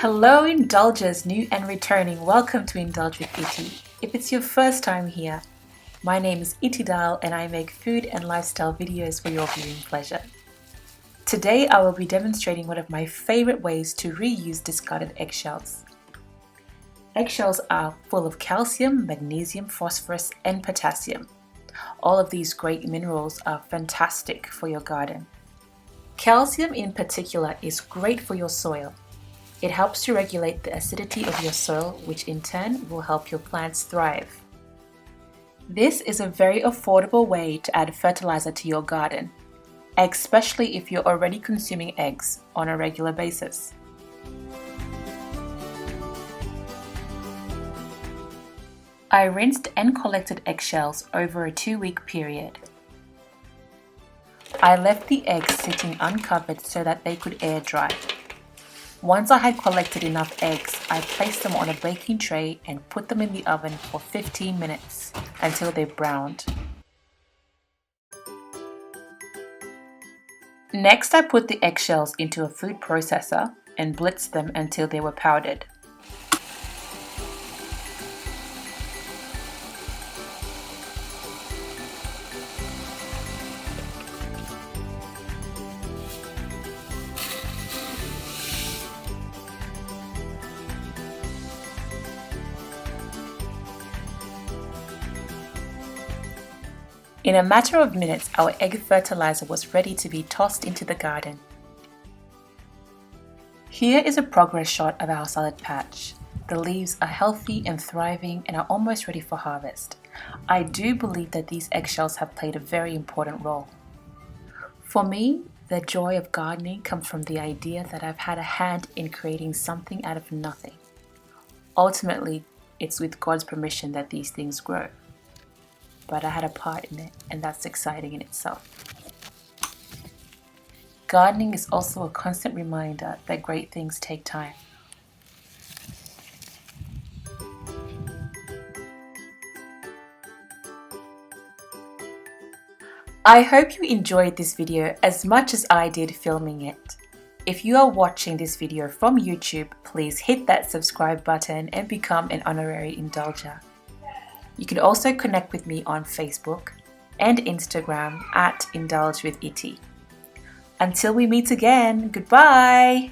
Hello Indulgers, new and returning. Welcome to Indulge with Iti. If it's your first time here, my name is Iti Dal and I make food and lifestyle videos for your viewing pleasure. Today I will be demonstrating one of my favorite ways to reuse discarded eggshells. Eggshells are full of calcium, magnesium, phosphorus and potassium. All of these great minerals are fantastic for your garden. Calcium in particular is great for your soil. It helps to regulate the acidity of your soil, which in turn will help your plants thrive. This is a very affordable way to add fertilizer to your garden, especially if you're already consuming eggs on a regular basis. I rinsed and collected eggshells over a 2-week period. I left the eggs sitting uncovered so that they could air dry. Once I had collected enough eggs, I placed them on a baking tray and put them in the oven for 15 minutes until they browned. Next, I put the eggshells into a food processor and blitzed them until they were powdered. In a matter of minutes, our egg fertilizer was ready to be tossed into the garden. Here is a progress shot of our salad patch. The leaves are healthy and thriving and are almost ready for harvest. I do believe that these eggshells have played a very important role. For me, the joy of gardening comes from the idea that I've had a hand in creating something out of nothing. Ultimately, it's with God's permission that these things grow. But I had a part in it, and that's exciting in itself. Gardening is also a constant reminder that great things take time. I hope you enjoyed this video as much as I did filming it. If you are watching this video from YouTube, please hit that subscribe button and become an honorary indulger. You can also connect with me on Facebook and Instagram at Indulge with Iti. Until we meet again, goodbye!